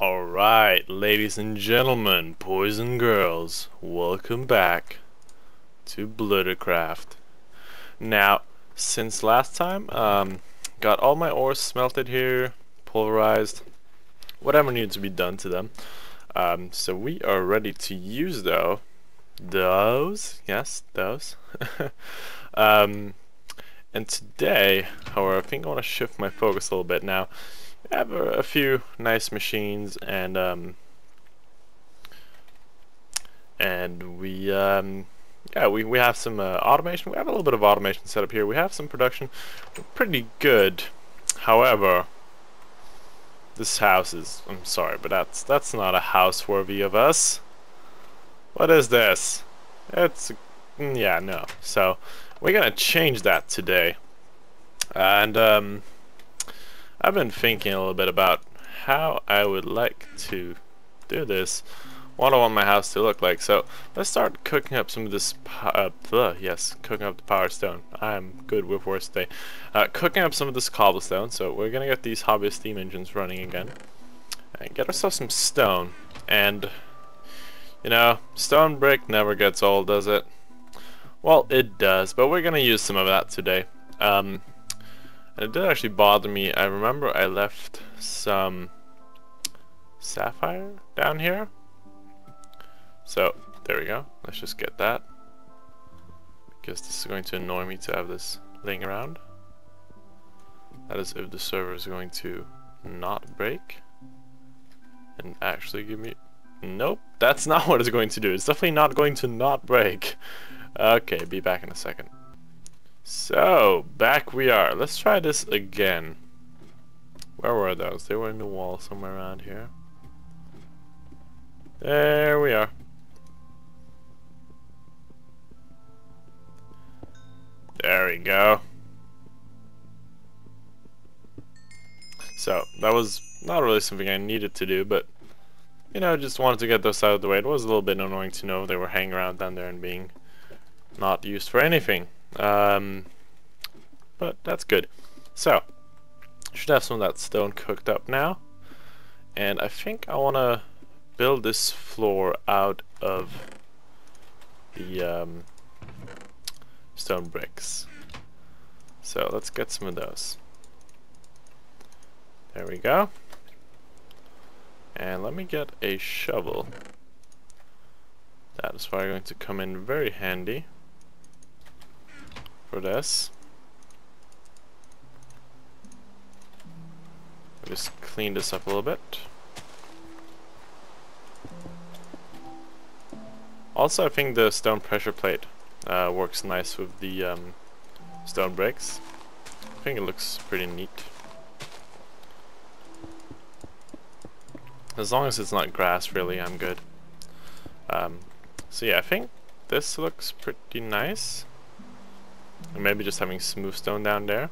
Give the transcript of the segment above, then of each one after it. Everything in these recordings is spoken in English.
Alright, ladies and gentlemen, boys and girls, welcome back to Bluddecraft. Now, since last time, got all my ores smelted here, pulverized, whatever needs to be done to them. So we are ready to use those, yes, those. And today, however, I think I want to shift my focus a little bit now. I have a few nice machines, and we have some automation. We have a little bit of automation set up here. We have some production. We're pretty good. However, this house is, I'm sorry, but that's not a house worthy of us. What is this? It's yeah, no. So we're gonna change that today, and I've been thinking a little bit about how I would like to do this, what I want my house to look like. So let's start cooking up some of this, cooking up the power stone. I'm good with words today. Cooking up some of this cobblestone, so we're gonna get these hobbyist steam engines running again. And get ourselves some stone, and you know, stone brick never gets old, does it? Well, it does, but we're gonna use some of that today. And it did actually bother me. I remember I left some sapphire down here. So, there we go. Let's just get that, because this is going to annoy me to have this laying around. That is if the server is going to not break and actually give me... Nope, that's not what it's going to do. It's definitely not going to not break. Okay, be back in a second. So, back we are. Let's try this again. Where were those? They were in the wall somewhere around here. There we are. There we go. So, that was not really something I needed to do, but you know, just wanted to get those out of the way. It was a little bit annoying to know they were hanging around down there and being not used for anything. But that's good. So, should have some of that stone cooked up now. And I think I want to build this floor out of the stone bricks. So let's get some of those. There we go. And let me get a shovel. That is probably going to come in very handy for this. Just clean this up a little bit. Also, I think the stone pressure plate works nice with the stone bricks. I think it looks pretty neat. As long as it's not grass, really, I'm good. So yeah, I think this looks pretty nice. And maybe just having smooth stone down there.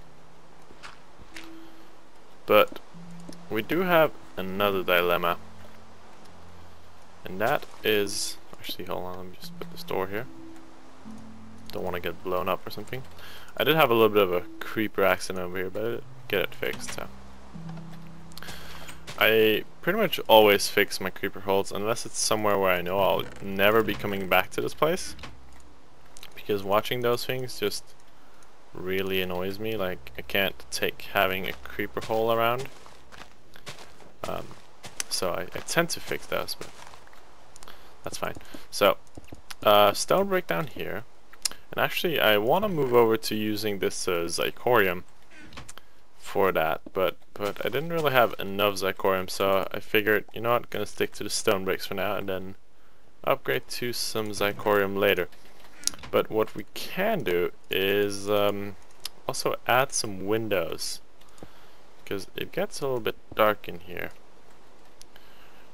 But we do have another dilemma. And that is... Actually, hold on, let me just put this door here. Don't want to get blown up or something. I did have a little bit of a creeper accident over here, but I did get it fixed, so... I pretty much always fix my creeper holes unless it's somewhere where I know I'll never be coming back to this place, because watching those things just really annoys me. Like, I can't take having a creeper hole around, so I tend to fix those, but that's fine. So stone brick down here, and actually I want to move over to using this xycorium for that, but I didn't really have enough xycorium, so I figured, you know what, gonna stick to the stone bricks for now and then upgrade to some xycorium later. But what we can do is also add some windows, because it gets a little bit dark in here.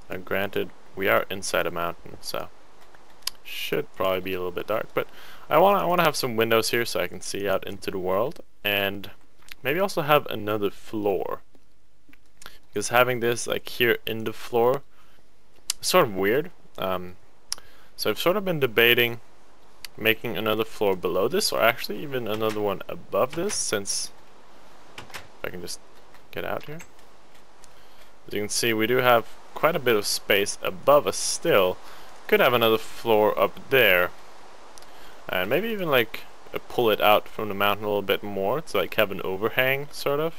Now granted, we are inside a mountain, so should probably be a little bit dark, but I want to have some windows here so I can see out into the world, and maybe also have another floor, because having this like here in the floor is sort of weird. So I've sort of been debating making another floor below this, or actually even another one above this, since if I can just get out here. As you can see, we do have quite a bit of space above us still. Could have another floor up there. And maybe even like pull it out from the mountain a little bit more to like have an overhang, sort of,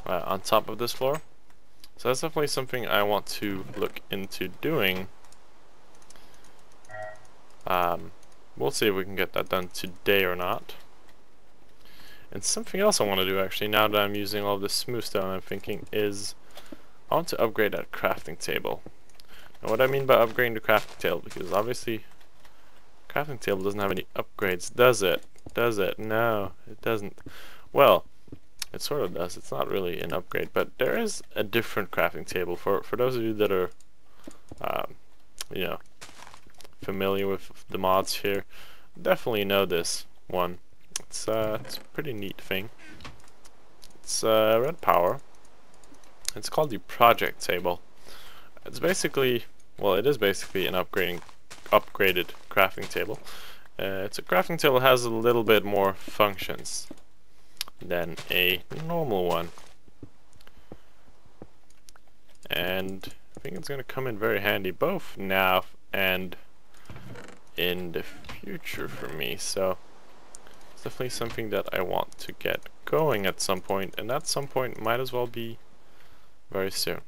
on top of this floor. So that's definitely something I want to look into doing. We'll see if we can get that done today or not. And something else I want to do actually, now that I'm using all this smooth stone, I'm thinking is I want to upgrade that crafting table. Now what I mean by upgrading the crafting table, because obviously crafting table doesn't have any upgrades, does it? Does it? No, it doesn't. Well, it sort of does. It's not really an upgrade, but there is a different crafting table for those of you that are, you know, familiar with the mods here. Definitely know this one. It's a pretty neat thing. It's red power. It's called the project table. It's basically, well, it is basically an upgraded crafting table. It's a crafting table that has a little bit more functions than a normal one, and I think it's going to come in very handy both now and in the future for me. So it's definitely something that I want to get going at some point, and that some point might as well be very soon.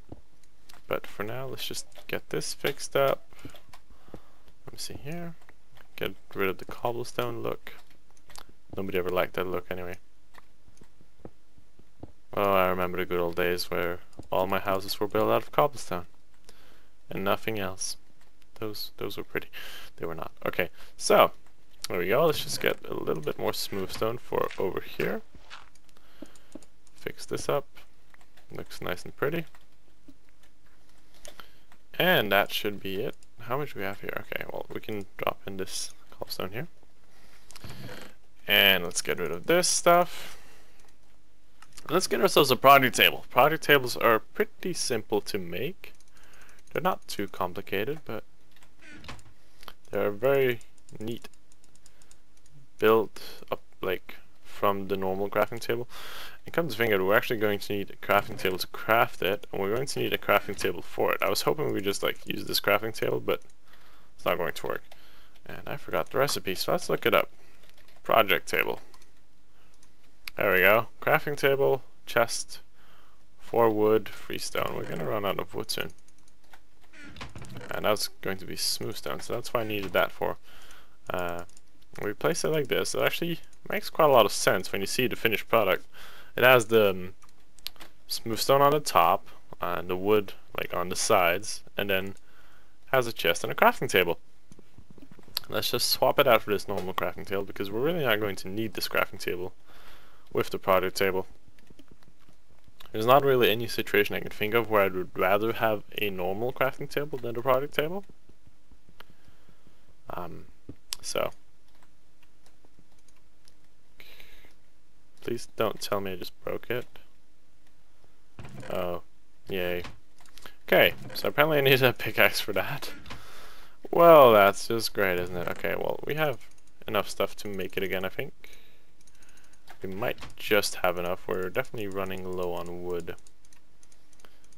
But for now, let's just get this fixed up. Let me see here. Get rid of the cobblestone look. Nobody ever liked that look anyway. Oh, I remember the good old days where all my houses were built out of cobblestone and nothing else. Those were pretty. They were not. Okay, so there we go. Let's just get a little bit more smooth stone for over here. Fix this up. Looks nice and pretty. And that should be it. How much do we have here? Okay, well, we can drop in this cobblestone here. And let's get rid of this stuff. Let's get ourselves a project table. Project tables are pretty simple to make. They're not too complicated, but they're very neat, built up like from the normal crafting table. And come to think of it, we're actually going to need a crafting table to craft it, and we're going to need a crafting table for it. I was hoping we could just like use this crafting table, but it's not going to work. And I forgot the recipe, so let's look it up. Project table. There we go. Crafting table, chest, 4 wood, 3 stone. We're going to run out of wood soon. And that's going to be smooth stone, so that's what I needed that for. We place it like this. It actually makes quite a lot of sense when you see the finished product. It has the smooth stone on the top, and the wood like on the sides, and then has a chest and a crafting table. Let's just swap it out for this normal crafting table, because we're really not going to need this crafting table with the project table. There's not really any situation I can think of where I would rather have a normal crafting table than the project table. So please don't tell me I just broke it. Oh, yay. Okay, so apparently I need a pickaxe for that. Well, that's just great, isn't it? Okay, well, we have enough stuff to make it again, I think. We might just have enough. We're definitely running low on wood.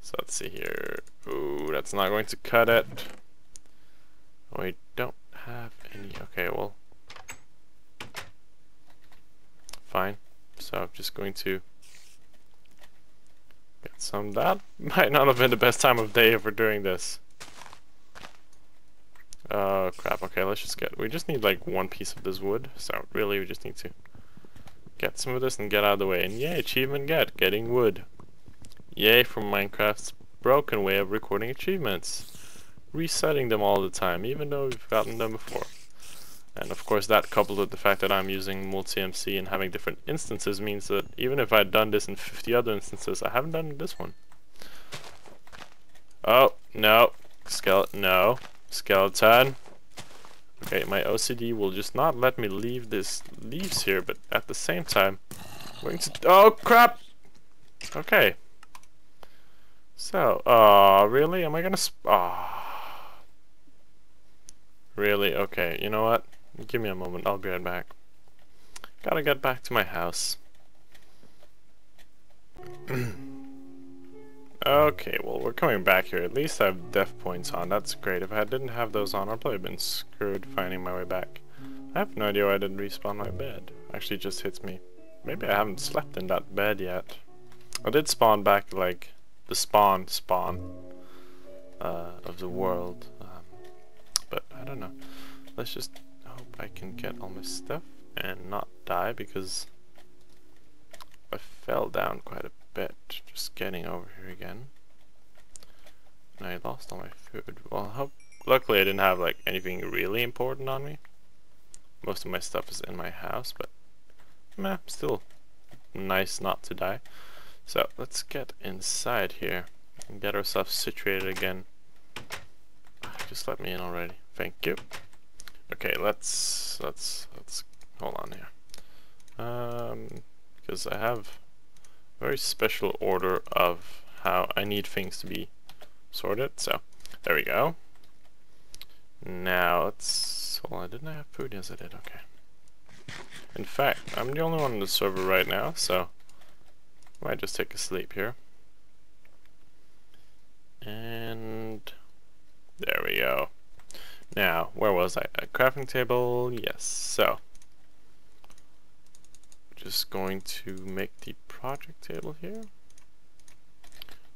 So let's see here. Ooh, that's not going to cut it. We don't have any. Okay, well, fine. So I'm just going to get some. That might not have been the best time of day for doing this. Oh crap. Okay, let's just get. We just need like 1 piece of this wood. So really, we just need to get some of this and get out of the way. And yay, achievement getting wood. Yay for Minecraft's broken way of recording achievements. Resetting them all the time, even though we've gotten them before. And of course that coupled with the fact that I'm using multi-MC and having different instances means that even if I'd done this in 50 other instances, I haven't done this one. Oh, no. No. Skeleton. Okay, my OCD will just not let me leave this leaves here, but at the same time, I'm going to. Oh crap! Okay. So, really? Am I gonna? Really? Okay. You know what? Give me a moment. I'll be right back. Gotta get back to my house. Okay, well, we're coming back here. At least I have death points on. That's great. If I didn't have those on, I'd probably been screwed finding my way back. I have no idea why I didn't respawn my bed. Actually, it just hits me. Maybe I haven't slept in that bed yet. I did spawn back, like, the spawn of the world. But I don't know. Let's just hope I can get all my stuff and not die, because I fell down quite a bit just getting over here again. And I lost all my food. Well, luckily I didn't have like anything really important on me. Most of my stuff is in my house, but meh, still nice not to die. So let's get inside here and get ourselves situated again. Just let me in already. Thank you. Okay, let's hold on here. Because I have a very special order of how I need things to be sorted. So there we go. Now let's. Well, didn't I have food? Yes, I did. Okay. In fact, I'm the only one on the server right now, so I might just take a sleep here. And there we go. Now, where was I? A crafting table, yes. So, just going to make the project table here.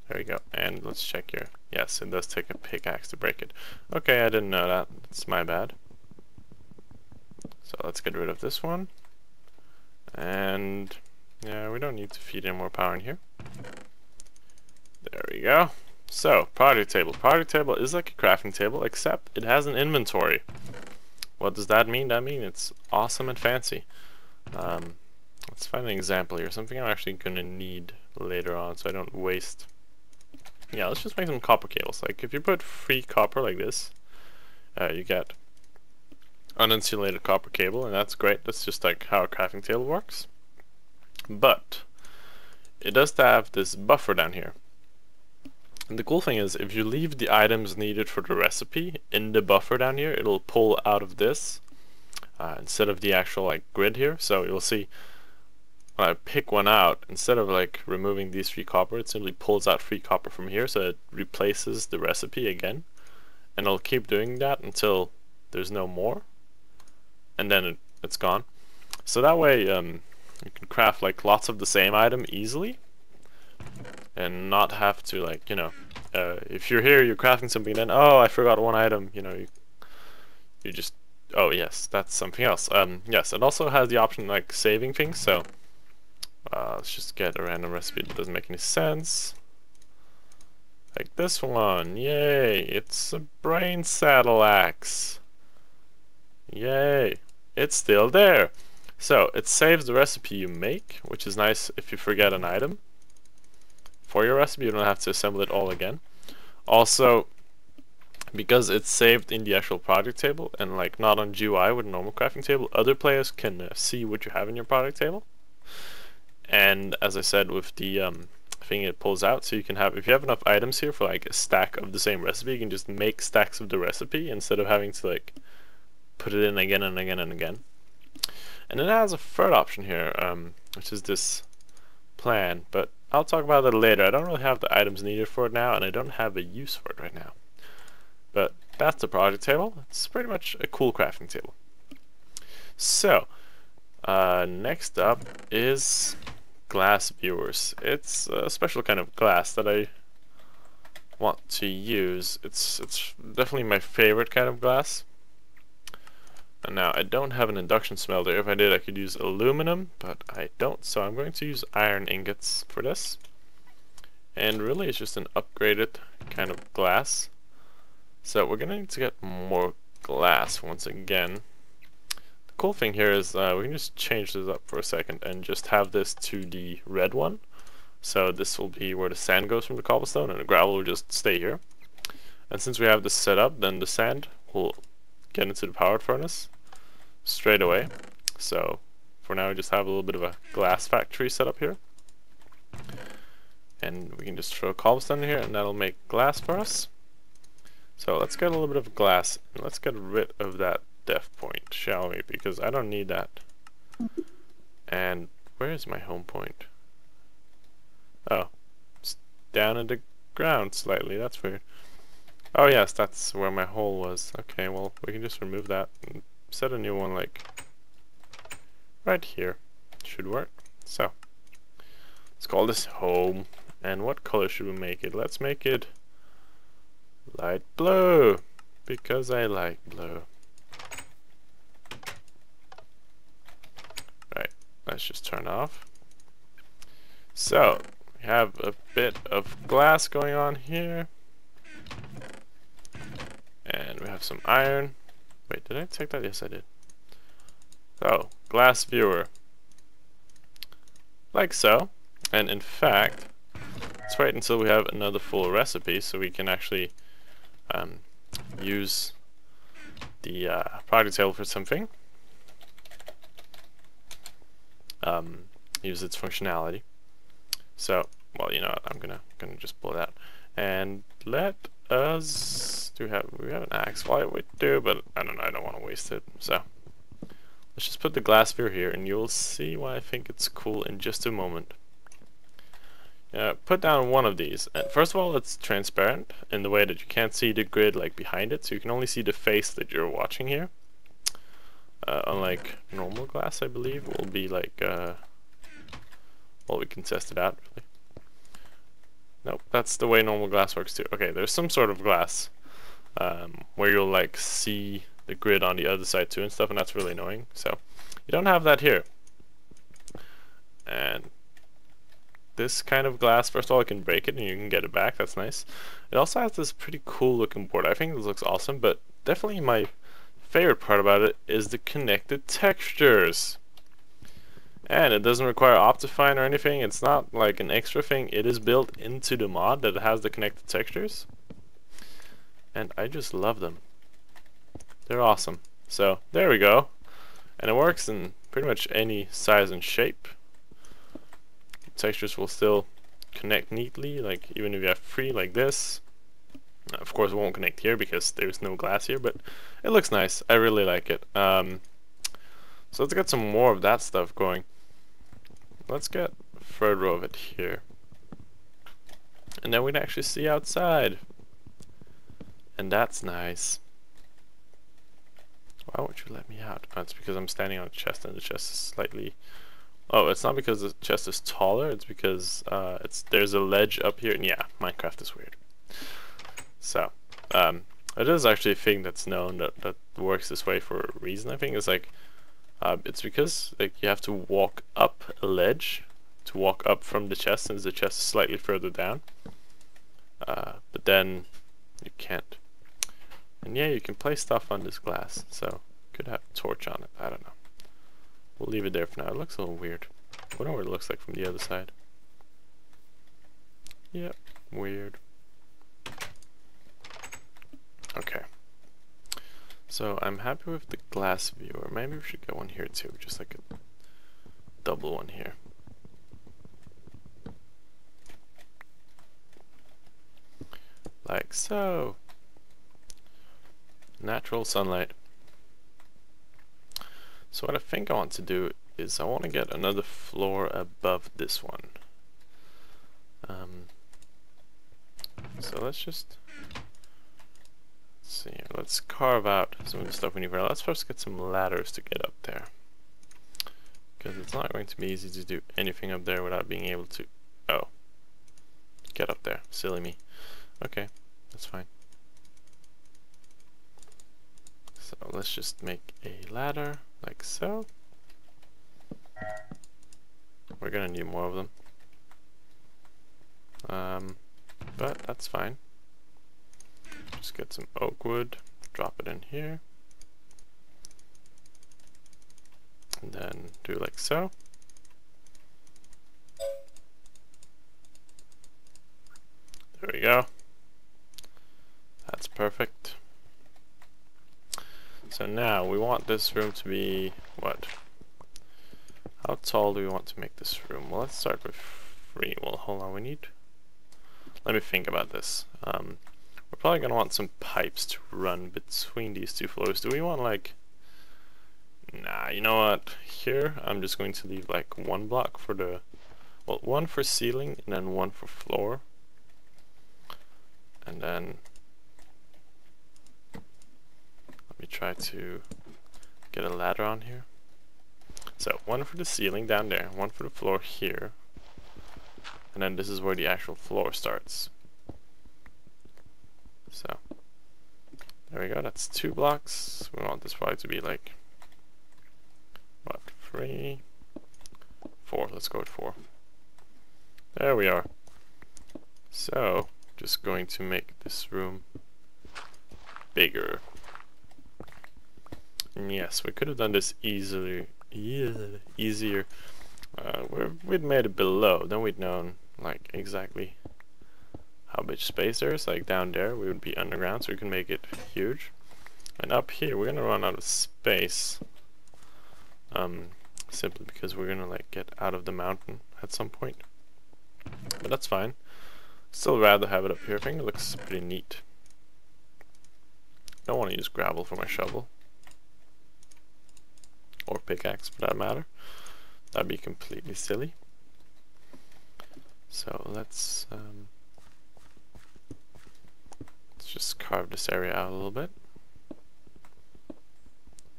There we go. And let's check here. Yes, it does take a pickaxe to break it. Okay, I didn't know that. That's my bad. So let's get rid of this one. And yeah, we don't need to feed any more power in here. There we go. So, project table. Project table is like a crafting table, except it has an inventory. What does that mean? That means it's awesome and fancy. Let's find an example here. Something I'm actually going to need later on so I don't waste. Yeah, let's just make some copper cables. Like, if you put 3 copper like this, you get uninsulated copper cable, and that's great. That's just like how a crafting table works. But it does have this buffer down here. And the cool thing is, if you leave the items needed for the recipe in the buffer down here, it'll pull out of this instead of the actual like grid here. So you'll see when I pick one out, instead of like removing these 3 copper, it simply pulls out 3 copper from here, so it replaces the recipe again. And it'll keep doing that until there's no more, and then it's gone. So that way you can craft like lots of the same item easily, and not have to, like, you know, if you're here, you're crafting something, then oh, I forgot one item, you know, you just, oh yes, that's something else. Yes, it also has the option like saving things. So let's just get a random recipe that doesn't make any sense, like this one. Yay, it's a brain saddle axe. Yay, it's still there. So it saves the recipe you make, which is nice if you forget an item for your recipe. You don't have to assemble it all again. Also, because it's saved in the actual project table and like not on GUI with a normal crafting table, other players can see what you have in your project table. And as I said, with the thing, it pulls out, so you can have, if you have enough items here for like a stack of the same recipe, you can just make stacks of the recipe instead of having to like put it in again and again and again. And then it has a third option here, which is this plan, but I'll talk about that later. I don't really have the items needed for it now, and I don't have a use for it right now. But that's the project table. It's pretty much a cool crafting table. So, next up is glass viewers. It's a special kind of glass that I want to use. It's definitely my favorite kind of glass. And now I don't have an induction smelter. If I did, I could use aluminum, but I don't, so I'm going to use iron ingots for this. And really it's just an upgraded kind of glass. So we're gonna need to get more glass once again. The cool thing here is we can just change this up for a second and just have this to the red one. So this will be where the sand goes from the cobblestone, and the gravel will just stay here. And since we have this set up, then the sand will get into the powered furnace straight away. So for now we just have a little bit of a glass factory set up here, and we can just throw cobblestone in here and that'll make glass for us. So let's get a little bit of glass and let's get rid of that death point, shall we, because I don't need that. And where is my home point? Oh, it's down in the ground slightly. That's weird. Oh yes, that's where my hole was. Okay, well, we can just remove that and set a new one like right here. Should work. So, let's call this home. And what color should we make it? Let's make it light blue, because I like blue. Right, let's just turn off. So, we have a bit of glass going on here. And we have some iron. Wait, did I take that? Yes, I did. So, glass viewer. Like so. And in fact, let's wait until we have another full recipe so we can actually use the product table for something. Use its functionality. So, well, you know what, I'm gonna just pull it out. And let us we have an axe. Well, we do, but I don't know, I don't want to waste it. So let's just put the glass sphere here, and you'll see why I think it's cool in just a moment. Put down one of these, and first of all, it's transparent in the way that you can't see the grid like behind it, so you can only see the face that you're watching here. Unlike normal glass, I believe, will be like well, we can test it out. Really. Nope, that's the way normal glass works too. Okay, there's some sort of glass where you'll like see the grid on the other side too and stuff, and that's really annoying. So you don't have that here. And this kind of glass, first of all, I can break it and you can get it back. That's nice. It also has this pretty cool looking board. I think this looks awesome, but definitely my favorite part about it is the connected textures. And it doesn't require Optifine or anything. It's not like an extra thing. It is built into the mod that it has the connected textures. And I just love them. They're awesome. So there we go. And it works in pretty much any size and shape. Textures will still connect neatly, like even if you have three like this. Of course it won't connect here because there's no glass here, but it looks nice. I really like it. So let's get some more of that stuff going. Let's get a third row of it here. And then we'd actually see outside. And that's nice. Why won't you let me out? Oh, it's because I'm standing on a chest and the chest is slightly... Oh, it's not because the chest is taller, it's because there's a ledge up here, and yeah, Minecraft is weird. So, it is actually a thing that's known that works this way for a reason. I think it's like, it's because like you have to walk up a ledge to walk up from the chest, since the chest is slightly further down. But then you can't. And yeah, you can place stuff on this glass, so could have a torch on it. I don't know. We'll leave it there for now. It looks a little weird. I wonder what it looks like from the other side. Yep, weird. Okay. So I'm happy with the glass viewer. Maybe we should get one here too, just like a double one here. Like so. Natural sunlight. So what I think I want to do is I want to get another floor above this one. So let's see. Let's carve out some of the stuff we need. Let's first get some ladders to get up there, because it's not going to be easy to do anything up there without being able to. Oh, get up there, silly me. Okay, that's fine. So let's just make a ladder. Like so. We're gonna need more of them. But that's fine. Just get some oak wood, drop it in here. And then do like so. There we go. That's perfect. So now we want this room to be what? How tall do we want to make this room? Well, let's start with 3. Well, hold on, let me think about this. We're probably gonna want some pipes to run between these two floors. Do we want like... Nah, you know what? Here, I'm just going to leave like 1 block for the... Well, 1 for ceiling and then 1 for floor. And then let me try to get a ladder on here. So one for the ceiling down there, one for the floor here, and then this is where the actual floor starts. So there we go, that's 2 blocks. We want this probably to be like, what, 3, 4, let's go with 4. There we are. So just going to make this room bigger. And yes, we could have done this easier. We'd made it below, then we'd known like exactly how much space there is. Like down there we would be underground, so we can make it huge. And up here we're gonna run out of space, simply because we're gonna like get out of the mountain at some point. But that's fine. Still rather have it up here. I think it looks pretty neat. Don't want to use gravel for my shovel. Or pickaxe for that matter. That'd be completely silly. So let's just carve this area out a little bit.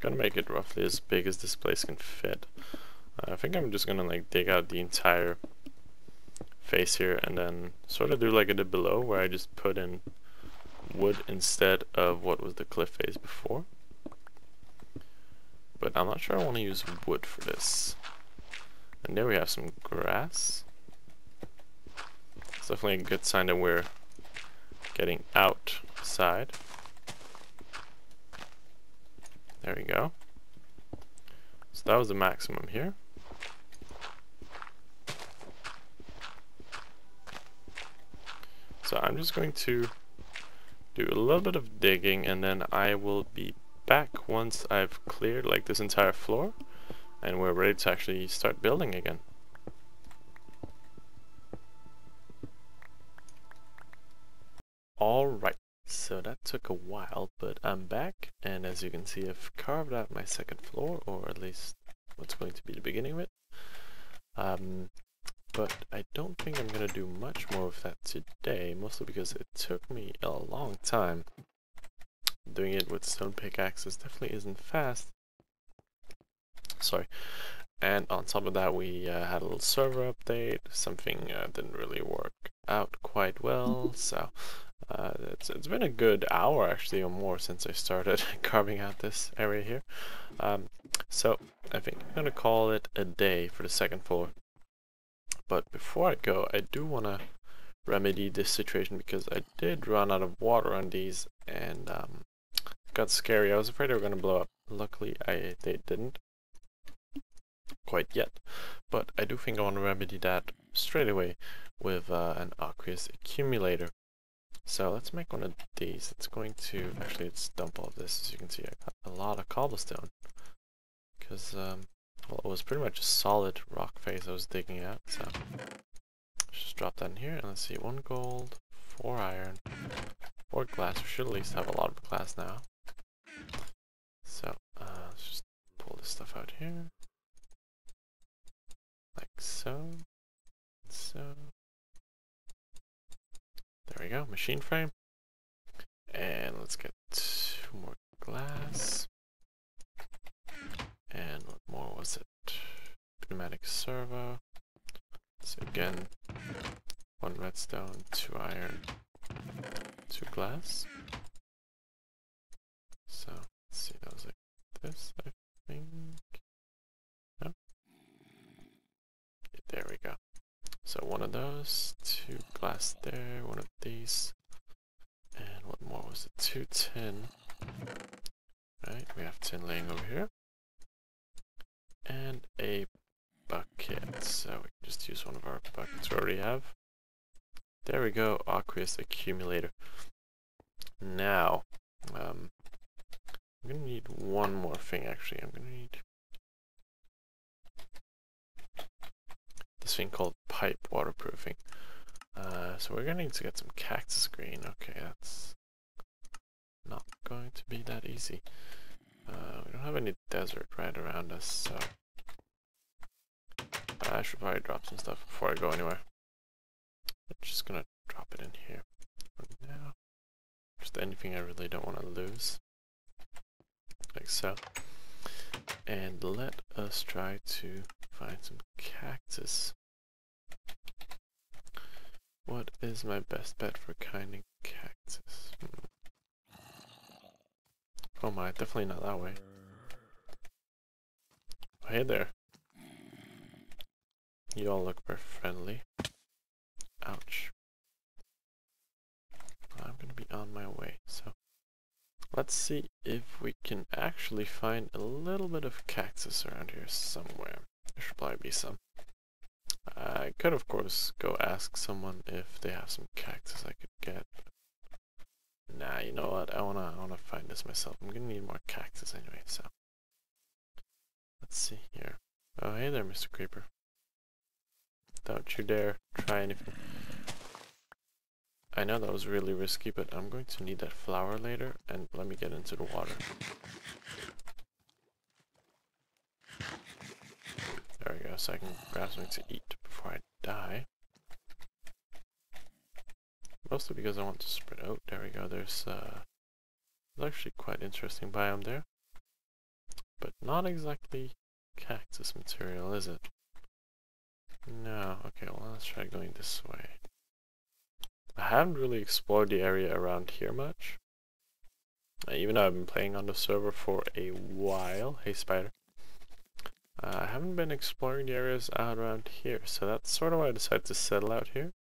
Gonna make it roughly as big as this place can fit. I think I'm just gonna like dig out the entire face here and then sort of do like I did below, where I just put in wood instead of what was the cliff face before. But I'm not sure I want to use wood for this. And there we have some grass. It's definitely a good sign that we're getting outside. There we go. So that was the maximum here. So I'm just going to do a little bit of digging, and then I will be back once I've cleared like this entire floor and we're ready to actually start building again. Alright, so that took a while, but I'm back, and as you can see I've carved out my second floor, or at least what's going to be the beginning of it. But I don't think I'm gonna do much more of that today, mostly because it took me a long time. Doing it with stone pickaxes definitely isn't fast. Sorry. And on top of that, we had a little server update. Something didn't really work out quite well, so it's been a good hour actually or more since I started carving out this area here. So I think I'm gonna call it a day for the second floor. But before I go, I do want to remedy this situation, because I did run out of water on these, and it got scary. I was afraid they were going to blow up. Luckily, they didn't quite yet. But I do think I want to remedy that straight away with an aqueous accumulator. So let's make one of these. It's going to, actually let's dump all of this. As you can see, I got a lot of cobblestone, because well, it was pretty much a solid rock face I was digging out, so just drop that in here, and let's see, 1 gold, 4 iron, 4 glass. We should at least have a lot of glass now. So let's just pull this stuff out here, like so, so. There we go, machine frame, and let's get 2 more glass. And what more was it? Pneumatic servo. So again, 1 redstone, 2 iron, 2 glass. So let's see, that was like this, I think. No? Yeah, there we go. So 1 of those, 2 glass there, 1 of these. And what more was it? 2 tin. Right, we have tin laying over here. And a bucket, so we can just use one of our buckets we already have. There we go, aqueous accumulator. Now, I'm gonna need one more thing actually. I'm gonna need this thing called pipe waterproofing. So we're gonna need to get some cactus green. Okay, that's not going to be that easy. We don't have any desert right around us, so I should probably drop some stuff before I go anywhere. I'm just gonna drop it in here for now. craft anything I really don't want to lose. Like so. And let us try to find some cactus. What is my best bet for kinding cactus? Oh my, definitely not that way. Oh, hey there. You all look very friendly. Ouch. I'm gonna be on my way, so let's see if we can actually find a little bit of cactus around here somewhere. There should probably be some. I could of course go ask someone if they have some cactus I could get. Nah, you know what? I wanna find this myself. I'm gonna need more cactus anyway, so let's see here. Oh hey there, Mr. Creeper. Don't you dare try anything. I know that was really risky, but I'm going to need that flower later, and let me get into the water. There we go, so I can grab something to eat before I die. Mostly because I want to spread out. There we go, there's actually quite interesting biome there. But not exactly cactus material, is it? No, okay, well let's try going this way. I haven't really explored the area around here much. Even though I've been playing on the server for a while. Hey spider. I haven't been exploring the areas out around here, so that's sort of why I decided to settle out here.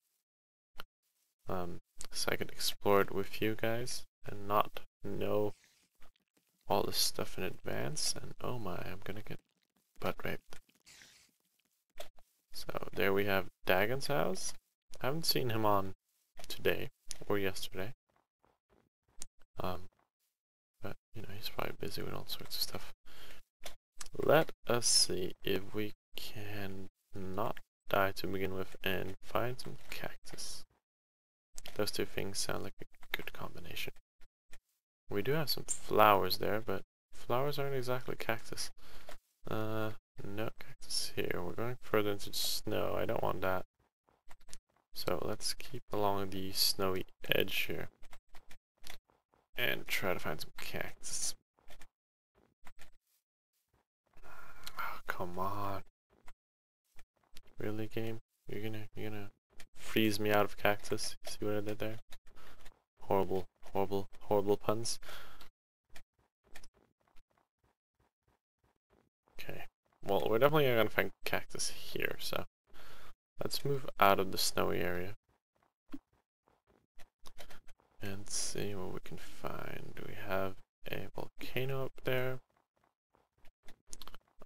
So I could explore it with you guys and not know all this stuff in advance. And oh my, I'm gonna get butt raped. So there we have Dagon's house. I haven't seen him on today or yesterday. But you know, he's probably busy with all sorts of stuff. Let us see if we can not die to begin with and find some cactus. Those two things sound like a good combination. We do have some flowers there, but flowers aren't exactly cactus. No cactus here. We're going further into the snow. I don't want that. So let's keep along the snowy edge here and try to find some cactus. Oh, come on. Really, game? You're gonna freeze me out of cactus? See what I did there? Horrible, horrible, horrible puns. Okay. Well, we're definitely gonna find cactus here, so let's move out of the snowy area and see what we can find. We have a volcano up there.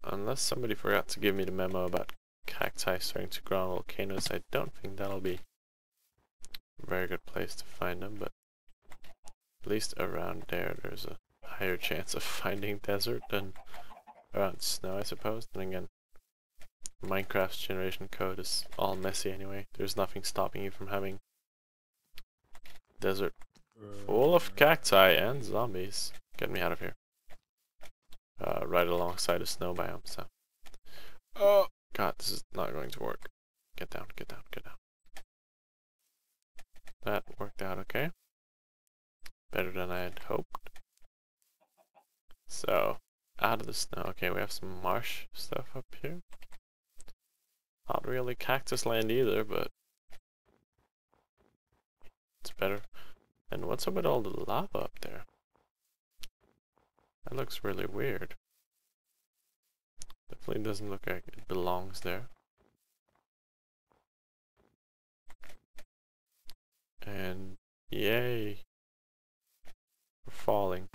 Unless somebody forgot to give me the memo about cacti starting to grow on volcanoes, I don't think that'll be a very good place to find them, but at least around there, there's a higher chance of finding desert than around snow, I suppose. Then again, Minecraft's generation code is all messy anyway. There's nothing stopping you from having desert full of cacti and zombies. Get me out of here. Right alongside a snow biome, so. Oh god, this is not going to work. Get down, get down, get down. That worked out okay. Better than I had hoped. So, out of the snow. Okay, we have some marsh stuff up here. Not really cactus land either, but it's better. And what's up with all the lava up there? That looks really weird. Definitely doesn't look like it belongs there. And yay! We're falling.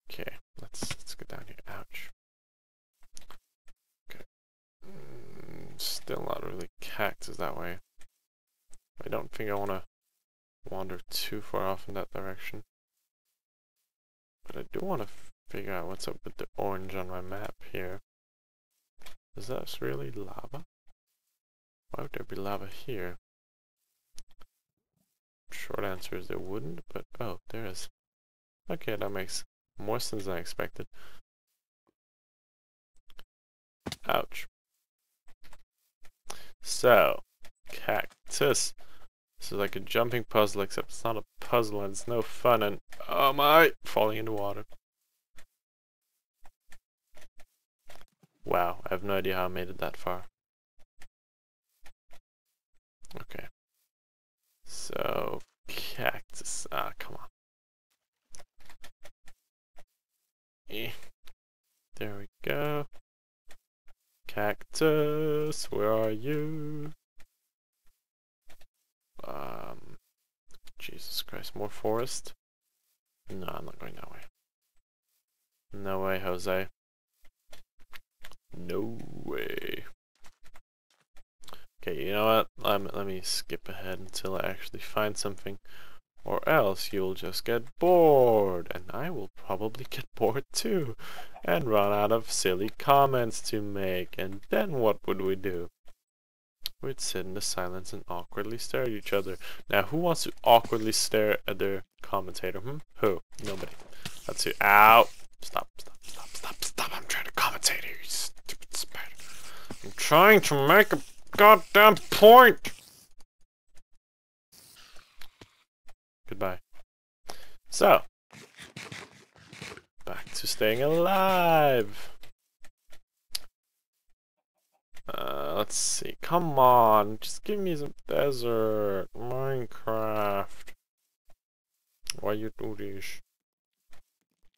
Okay, let's get down here. Ouch. Okay. Still not really cactus that way. I don't think I want to wander too far off in that direction. But I do want to figure out what's up with the orange on my map here. Is that really lava? Why would there be lava here? Short answer is there wouldn't, but oh, there is. Okay, that makes more sense than I expected. Ouch. So, cactus. This is like a jumping puzzle, except it's not a puzzle and it's no fun, and oh my, falling into water. Wow, I have no idea how I made it that far. Okay. So, cactus. Ah, come on. There we go. Cactus, where are you? Jesus Christ, more forest? No, I'm not going that way. No way, Jose. No way. Okay, you know what? Let me skip ahead until I actually find something. Or else you'll just get bored. And I will probably get bored too. And run out of silly comments to make. And then what would we do? We'd sit in the silence and awkwardly stare at each other. Now, who wants to awkwardly stare at their commentator? Who? Nobody. Let's see. Ow! Stop, stop, stop, stop, stop. I'm trying to commentate here, you stupid spider. I'm trying to make a goddamn point! Goodbye. So, back to staying alive. Let's see. Come on, just give me some desert. Minecraft. Why you do this?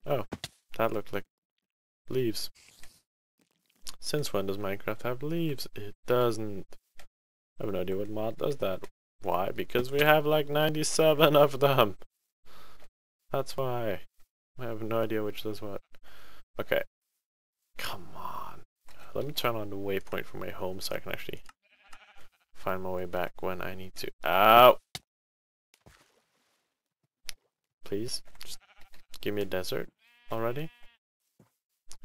Oh, that looked like leaves. Since when does Minecraft have leaves? It doesn't. I have no idea what mod does that. Why? Because we have like 97 of them. That's why. I have no idea which does what. Okay. Come on. Let me turn on the waypoint for my home so I can actually find my way back when I need to. Ow! Please, just give me a desert already.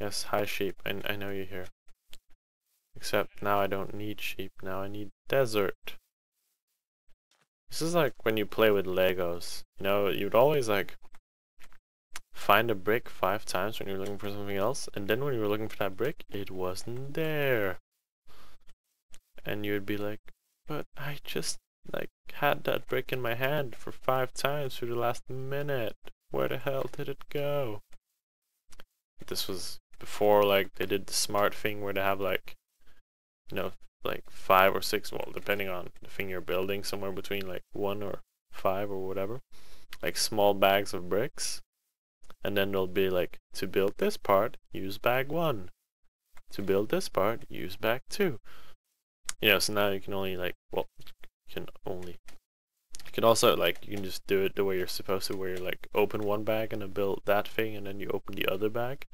Yes, hi sheep. I know you're here. Except now I don't need sheep. Now I need desert. This is like when you play with Legos. You know, you'd always like find a brick 5 times when you're looking for something else, and then when you were looking for that brick, it wasn't there. And you'd be like, but I just like had that brick in my hand for 5 times for the last minute. Where the hell did it go? This was before like they did the smart thing where they have like, you know, like 5 or 6, well, depending on the thing you're building, somewhere between like 1 or 5 or whatever, like small bags of bricks. And then there'll be like, to build this part, use bag 1. To build this part, use bag 2. You know, so now you can only like, well, you can also like, you can just do it the way you're supposed to, where you like open one bag and then build that thing and then you open the other bag.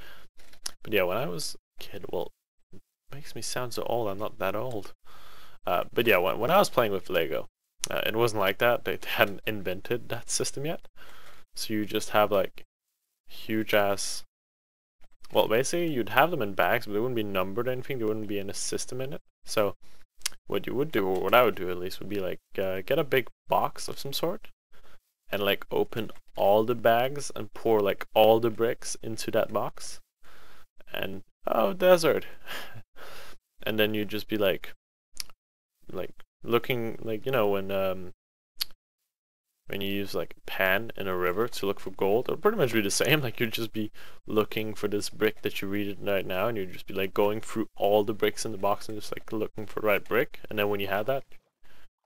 But yeah, when I was a kid, well, it makes me sound so old, I'm not that old. But yeah, when I was playing with Lego, it wasn't like that. They hadn't invented that system yet. So you just have like huge ass, well, basically you'd have them in bags, but they wouldn't be numbered or anything. There wouldn't be any system in it. So what you would do, or what I would do at least, would be like get a big box of some sort and like open all the bags and pour like all the bricks into that box, and oh, desert. And then you'd just be like looking, like, you know, when you use like a pan in a river to look for gold, it'll pretty much be the same. Like, you'd just be looking for this brick that you read right now, and you'd just be like going through all the bricks in the box and just like looking for the right brick. And then when you had that,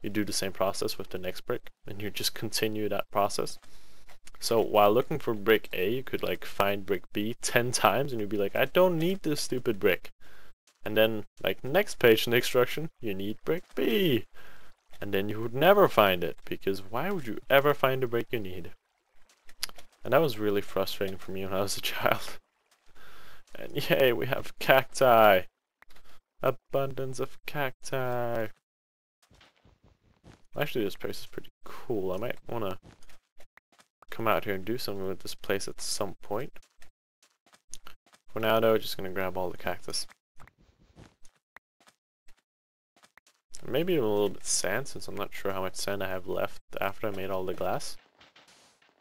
you do the same process with the next brick, and you just continue that process. So while looking for brick A, you could like find brick B 10 times, and you'd be like, I don't need this stupid brick. And then like next page in the instruction, you need brick B. And then you would never find it, because why would you ever find the brick you need? And that was really frustrating for me when I was a child. And yay, we have cacti! Abundance of cacti! Actually, this place is pretty cool. I might want to come out here and do something with this place at some point. For now though, just gonna grab all the cactus. Maybe even a little bit of sand, since I'm not sure how much sand I have left after I made all the glass.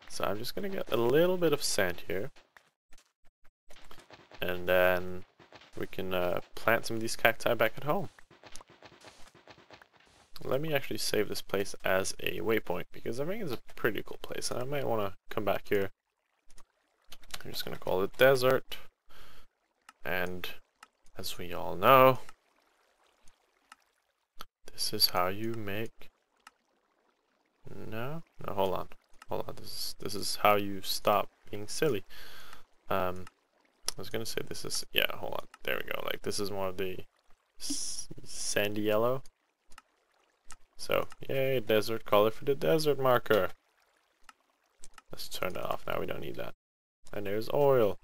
So I'm just gonna get a little bit of sand here. And then we can plant some of these cacti back at home. let me actually save this place as a waypoint because I think it's a pretty cool place and I might want to come back here. I'm just going to call it desert, and as we all know, this is how you make... No, hold on. This is how you stop being silly. I was gonna say this is, yeah, hold on. There we go. Like, this is more of the sandy yellow. So, yay, desert color for the desert marker. Let's turn that off now. We don't need that. And there's oil.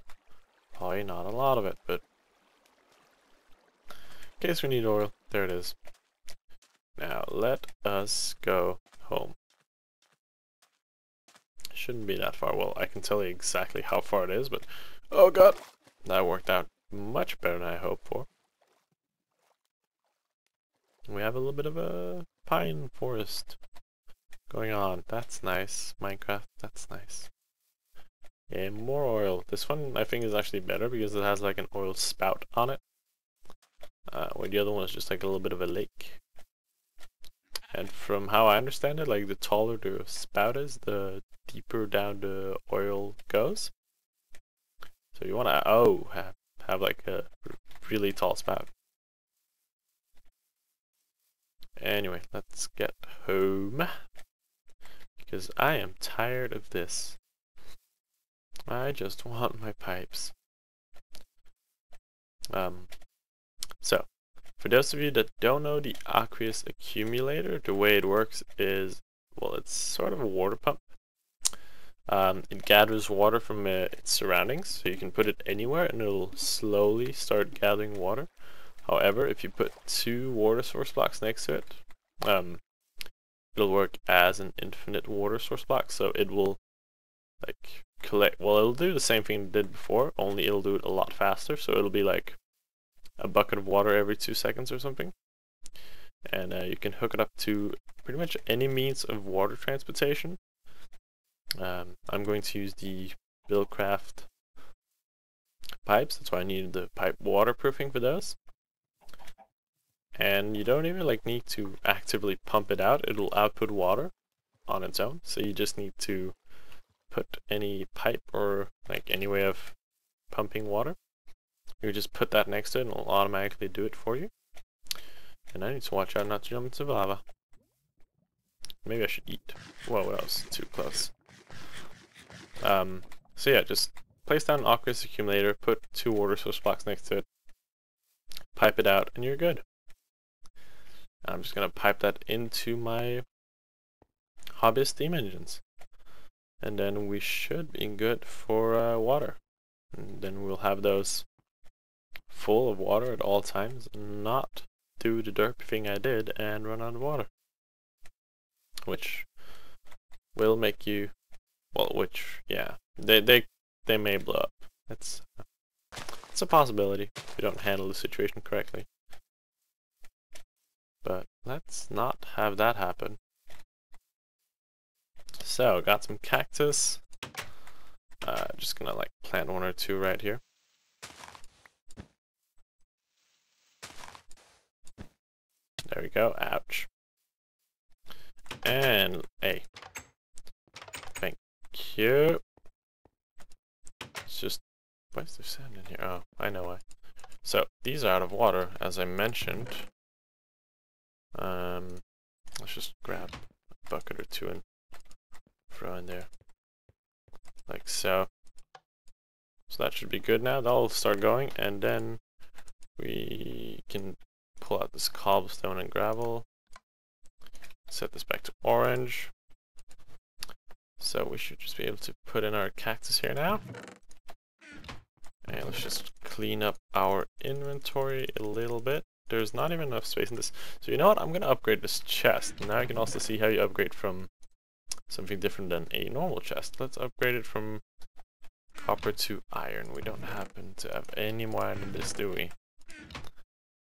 Probably not a lot of it, but in case we need oil, there it is. Now, let us go home. Shouldn't be that far. Well, I can tell you exactly how far it is, but oh god, that worked out much better than I hoped for. We have a little bit of a pine forest going on. That's nice. Minecraft, that's nice. And more oil. This one I think is actually better because it has like an oil spout on it. Where the other one is just like a little bit of a lake. And from how I understand it, like the taller the spout is, the deeper down the oil goes. So you want to have like a really tall spout. Anyway, let's get home because I am tired of this. I just want my pipes. So for those of you that don't know the aqueous accumulator, the way it works is, well, it's sort of a water pump. It gathers water from its surroundings, so you can put it anywhere and it'll slowly start gathering water. However, if you put 2 water source blocks next to it, it'll work as an infinite water source block, so it will like collect, well, it'll do the same thing it did before, only it'll do it a lot faster, so it'll be like a bucket of water every 2 seconds or something. And you can hook it up to pretty much any means of water transportation. I'm going to use the Buildcraft pipes, that's why I needed the pipe waterproofing for those. And you don't even like need to actively pump it out, it'll output water on its own, so you just need to put any pipe or like any way of pumping water. You just put that next to it and it'll automatically do it for you. And I need to watch out not to jump into lava. Maybe I should eat. Whoa, that was too close. So yeah, just place down an aqueous accumulator, put 2 water source blocks next to it, pipe it out, and you're good. I'm just going to pipe that into my hobbyist steam engines. And then we should be good for water. And then we'll have those full of water at all times, and not do the derpy thing I did and run out of water. Which will make you, well, which, yeah, they may blow up. It's a possibility if you don't handle the situation correctly. But let's not have that happen. So, got some cactus. Just gonna like plant 1 or 2 right here. There we go. Ouch. And hey, thank you. It's just, why is there sand in here? Oh, I know why. So these are out of water, as I mentioned. Let's just grab a bucket or 2 and throw in there, like so. So that should be good now. That'll start going, and then we can pull out this cobblestone and gravel. Set this back to orange. So we should just be able to put in our cactus here now. And let's just clean up our inventory a little bit. There's not even enough space in this. So you know what? I'm going to upgrade this chest. Now I can also see how you upgrade from something different than a normal chest. Let's upgrade it from copper to iron. We don't happen to have any more iron in this, do we?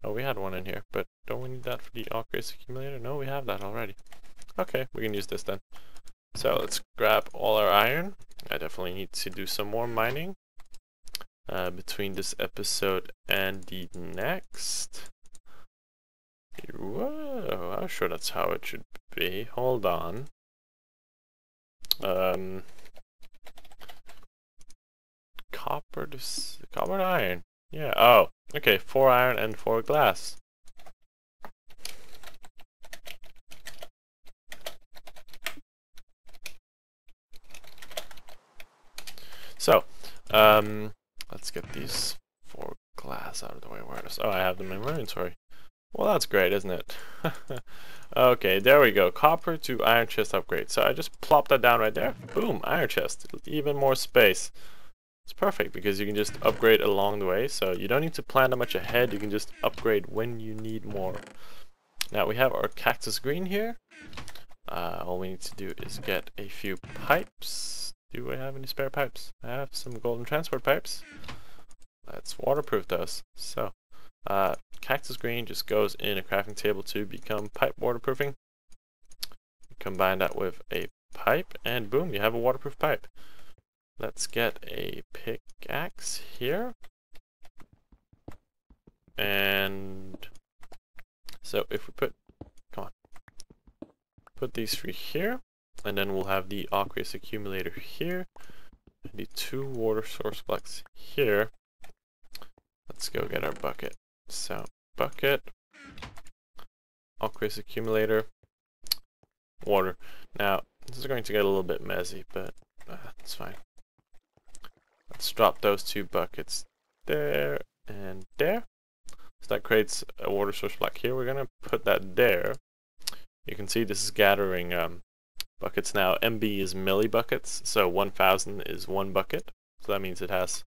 Oh, we had one in here, but don't we need that for the aqueous accumulator? No, we have that already. Okay, we can use this then. So let's grab all our iron. I definitely need to do some more mining between this episode and the next. Whoa, I'm sure that's how it should be. Hold on. Copper to iron. Yeah. Oh, okay. 4 iron and 4 glass. So, let's get these 4 glass out of the way. Where is? Oh, I have them in my inventory. Well, that's great, isn't it? Okay, there we go. Copper to iron chest upgrade. So I just plop that down right there. Boom, iron chest. Even more space. It's perfect because you can just upgrade along the way. So you don't need to plan that much ahead. You can just upgrade when you need more. Now we have our cactus green here. All we need to do is get a few pipes. Do I have any spare pipes? I have some golden transport pipes. Let's waterproof those. So, cactus green just goes in a crafting table to become pipe waterproofing. Combine that with a pipe and boom, you have a waterproof pipe. Let's get a pickaxe here. And so if we put these 3 here, and then we'll have the aqueous accumulator here, and the 2 water source blocks here. Let's go get our bucket. So, bucket, aqueous accumulator, water. Now, this is going to get a little bit messy, but it's fine. Let's drop those 2 buckets there and there. So that creates a water source block here. We're going to put that there. You can see this is gathering buckets now. MB is milli buckets, so 1000 is 1 bucket. So that means it has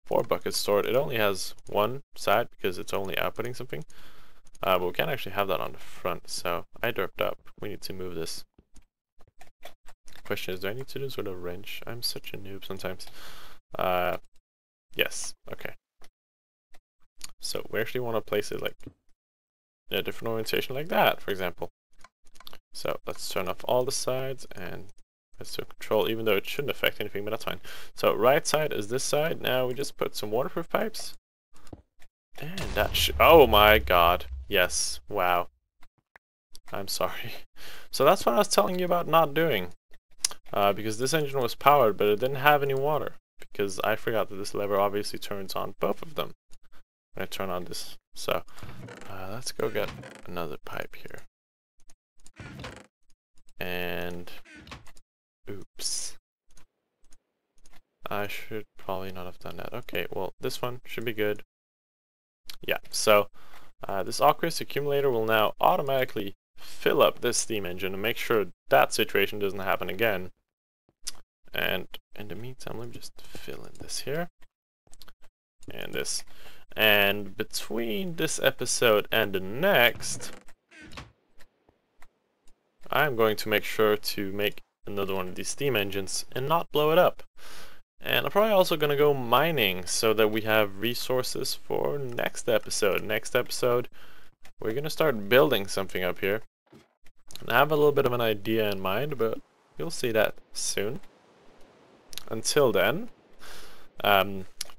4 buckets stored. It only has 1 side because it's only outputting something. But we can't actually have that on the front, so I derped up. We need to move this. Question is, do I need to do this with a wrench? I'm such a noob sometimes. Yes, okay. So we actually want to place it like in a different orientation like that, for example. So let's turn off all the sides and let's do control, even though it shouldn't affect anything, but that's fine. So right side is this side. Now we just put some waterproof pipes. And that oh my god. Yes. Wow. I'm sorry. So that's what I was telling you about not doing. Because this engine was powered, but it didn't have any water. Because I forgot that this lever obviously turns on both of them when I turn on this. So let's go get another pipe here. And oops. I should probably not have done that. Okay, well, this one should be good. Yeah, so this aqueous accumulator will now automatically fill up this steam engine and make sure that situation doesn't happen again. And in the meantime, let me just fill in this here. And this. And between this episode and the next, I'm going to make sure to make another one of these steam engines and not blow it up. And I'm probably also going to go mining so that we have resources for next episode. Next episode, we're going to start building something up here. And I have a little bit of an idea in mind, but you'll see that soon. Until then,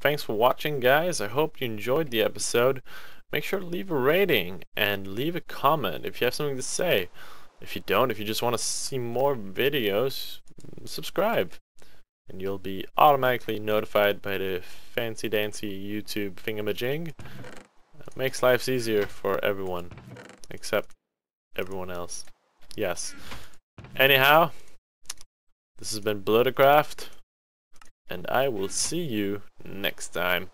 thanks for watching, guys. I hope you enjoyed the episode. Make sure to leave a rating and leave a comment if you have something to say. If you don't, if you just want to see more videos, subscribe. And you'll be automatically notified by the fancy dancy YouTube thingamajig. It makes life easier for everyone, except everyone else. Yes. Anyhow, this has been Bluddecraft, and I will see you next time.